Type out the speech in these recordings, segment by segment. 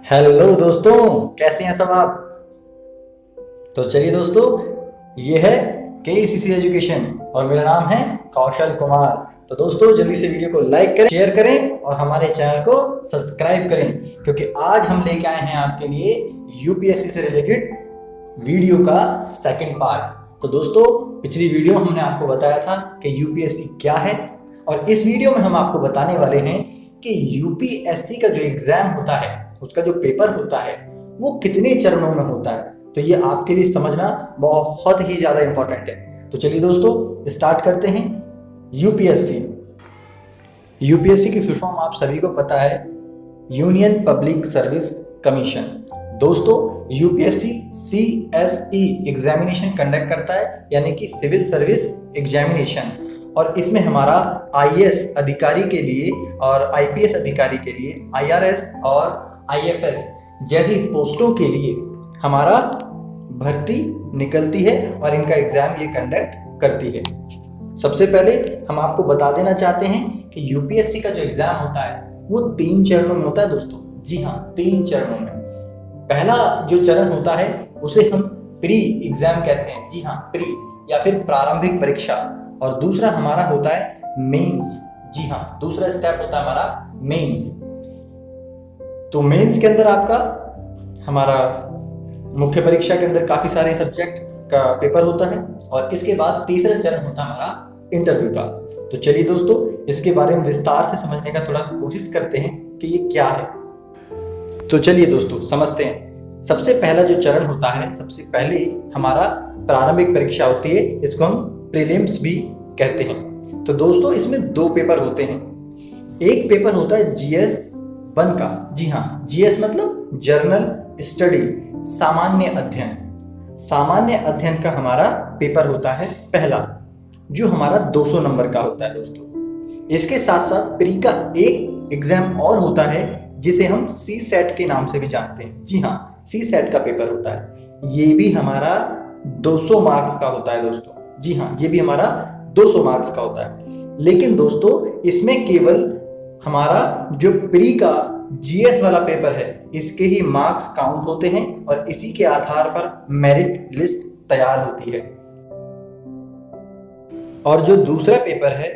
Hello दोस्तों, कैसे हैं सब आप। तो चलिए दोस्तों, ये है KCC एजुकेशन और मेरा नाम है कौशल कुमार। तो दोस्तों जल्दी से वीडियो को लाइक करें, शेयर करें और हमारे चैनल को सब्सक्राइब करें, क्योंकि आज हम लेके आए हैं आपके लिए यूपीएससी से रिलेटेड वीडियो का सेकंड पार्ट। तो दोस्तों पिछली वीडियो हमने आपको बताया था कि यूपीएससी क्या है, और इस वीडियो में हम आपको बताने वाले हैं कि यूपीएससी का जो एग्जाम होता है, उसका जो पेपर होता है, वो कितने चरणों में होता है। तो ये आपके लिए समझना बहुत ही ज्यादा इंपॉर्टेंट है। तो चलिए दोस्तों स्टार्ट करते हैं। यूपीएससी की फुल फॉर्म आप सभी को पता है, यूनियन पब्लिक सर्विस कमीशन। दोस्तों यूपीएससी CSE एग्जामिनेशन कंडक्ट करता है, यानी कि सिविल सर्विस एग्जामिनेशन, और इसमें हमारा IAS अधिकारी के लिए और IPS अधिकारी के लिए, IRS और IFS जैसी पोस्टों के लिए हमारा भर्ती निकलती है और इनका एग्जाम ये कंडक्ट करती है। सबसे पहले हम आपको बता देना चाहते हैं कि यूपीएससी का जो एग्जाम होता है वो 3 चरणों में होता है दोस्तों। जी हाँ, 3 चरणों में। पहला जो चरण होता है उसे हम प्री एग्जाम कहते हैं। जी हाँ, प्री या फिर प्रारंभिक परीक्षा। और दूसरा हमारा होता है मेंस। जी हाँ, दूसरा स्टेप होता है हमारा मेंस। तो मेंस के अंदर आपका हमारा मुख्य परीक्षा के अंदर काफी सारे सब्जेक्ट का पेपर होता है, और इसके बाद तीसरा चरण होता है हमारा इंटरव्यू का। तो चलिए दोस्तों इसके बारे में विस्तार से समझने का थोड़ा कोशिश करते हैं कि ये क्या है। तो चलिए दोस्तों समझते हैं। सबसे पहला जो चरण होता है, सबसे पहले हमारा प्रारंभिक परीक्षा होती है, इसको हम प्रीलिम्स भी कहते हैं। तो दोस्तों इसमें 2 पेपर होते हैं। एक पेपर होता है GS 1 का। जी हाँ, GS मतलब जर्नल स्टडी, सामान्य अध्ययन। सामान्य अध्ययन का हमारा पेपर होता है पहला, जो हमारा 200 नंबर का होता है दोस्तों। इसके साथ साथ प्री का एक एग्जाम और होता है, जिसे हम CSET के नाम से भी जानते हैं। जी हाँ, CSET का पेपर होता है। ये भी हमारा 200 मार्क्स का होता है दोस्तों। जी हाँ, ये भी हमारा 200 मार्क्स का होता है। लेकिन दोस्तों इसमें केवल हमारा जो प्री का GS वाला पेपर है, इसके ही मार्क्स काउंट होते हैं और इसी के आधार पर मेरिट लिस्ट तैयार होती है। और जो दूसरा पेपर है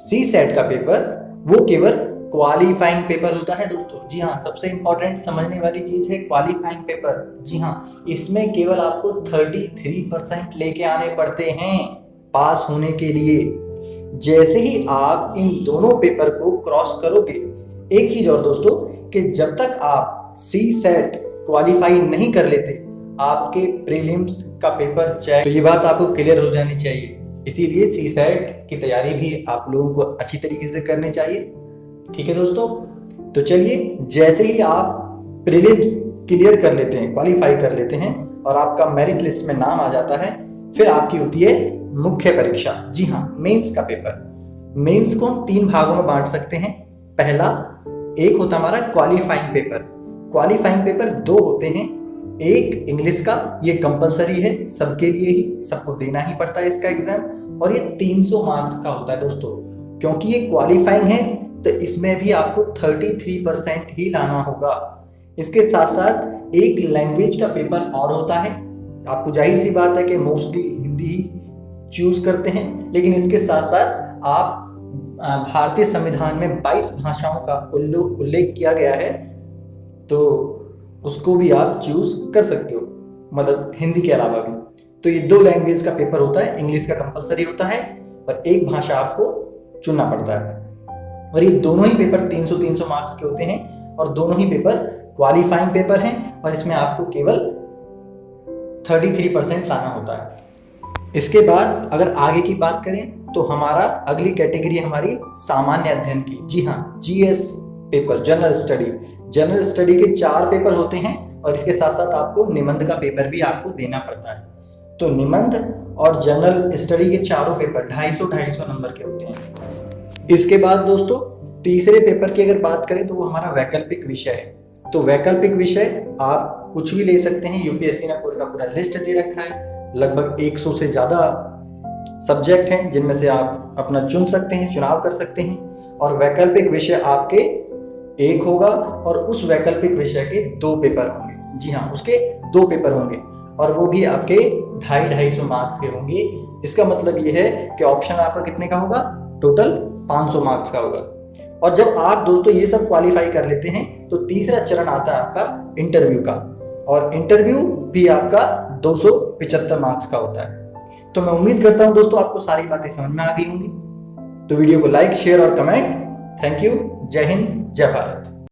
CSET का पेपर, वो केवल क्वालिफाइंग पेपर होता है दोस्तों। जी हाँ, सबसे इंपॉर्टेंट समझने वाली चीज है क्वालिफाइंग पेपर। जी हाँ, इसमें केवल आपको 33% लेके आने पड़ते हैं पास होने के लिए। जैसे ही आप इन दोनों पेपर को क्रॉस करोगे, एक चीज और दोस्तों, कि जब तक आप CSET क्वालिफाई नहीं कर लेते, आपके प्रीलिम्स का पेपर चेक। तो ये बात आपको क्लियर हो जानी चाहिए। इसीलिए CSET की तैयारी भी आप लोगों को अच्छी तरीके से करनी चाहिए। ठीक है दोस्तों, तो चलिए जैसे ही आप प्रीलिम्स क्लियर कर लेते हैं, क्वालिफाई कर लेते हैं और आपका मेरिट लिस्ट में नाम आ जाता है, फिर आपकी होती है मुख्य परीक्षा। जी हाँ, मेंस का पेपर। मेंस को हम 3 भागों में बांट सकते हैं। पहला एक होता हमारा क्वालिफाइंग पेपर। क्वालिफाइंग पेपर 2 होते हैं। एक इंग्लिश का, ये कंपलसरी है सबके लिए ही, सबको देना ही पड़ता है इसका एग्जाम, और ये 300 मार्क्स का होता है दोस्तों। क्योंकि ये क्वालिफाइंग है तो इसमें भी आपको 33% ही लाना होगा। इसके साथ साथ एक लैंग्वेज का पेपर और होता है। आपको जाहिर सी बात है कि मोस्टली हिंदी ही चूज करते हैं, लेकिन इसके साथ साथ आप भारतीय संविधान में 22 भाषाओं का उल्लेख किया गया है, तो उसको भी आप चूज कर सकते हो, मतलब हिंदी के अलावा भी। तो ये 2 लैंग्वेज का पेपर होता है। इंग्लिश का कंपलसरी होता है और एक भाषा आपको चुनना पड़ता है। और ये दोनों ही पेपर 300 मार्क्स के होते हैं, और दोनों ही पेपर क्वालिफाइंग पेपर हैं, और इसमें आपको केवल 33% लाना होता है। इसके बाद अगर आगे की बात करें तो हमारा अगली कैटेगरी हमारी सामान्य अध्ययन की। जी हाँ, GS paper, general study. General study के 4 पेपर होते हैं, और इसके साथ साथ आपको निबंध का पेपर भी आपको देना पड़ता है। तो निबंध और जनरल स्टडी के चारों पेपर 250 नंबर के होते हैं। इसके बाद दोस्तों तीसरे पेपर की अगर बात करें तो वो हमारा वैकल्पिक विषय है। तो वैकल्पिक विषय आप कुछ भी ले सकते हैं। यूपीएससी ने पूरा का पूरा लिस्ट दे रखा है, लगभग 100 से ज्यादा सब्जेक्ट हैं, जिनमें से आप अपना चुन सकते हैं, चुनाव कर सकते हैं। और वैकल्पिक विषय आपके एक होगा और उस वैकल्पिक विषय के 2 पेपर होंगे। जी हाँ, उसके 2 पेपर होंगे और वो भी आपके 250-250 मार्क्स के होंगे। इसका मतलब ये है कि ऑप्शन आपका कितने का होगा, टोटल 500 मार्क्स का होगा। और जब आप दोस्तों ये सब क्वालिफाई कर लेते हैं तो तीसरा चरण आता है आपका इंटरव्यू का, और इंटरव्यू भी आपका 275 मार्क्स का होता है। तो मैं उम्मीद करता हूं दोस्तों आपको सारी बातें समझ में आ गई होंगी। तो वीडियो को लाइक, शेयर और कमेंट। Thank you. जय हिंद, जय भारत।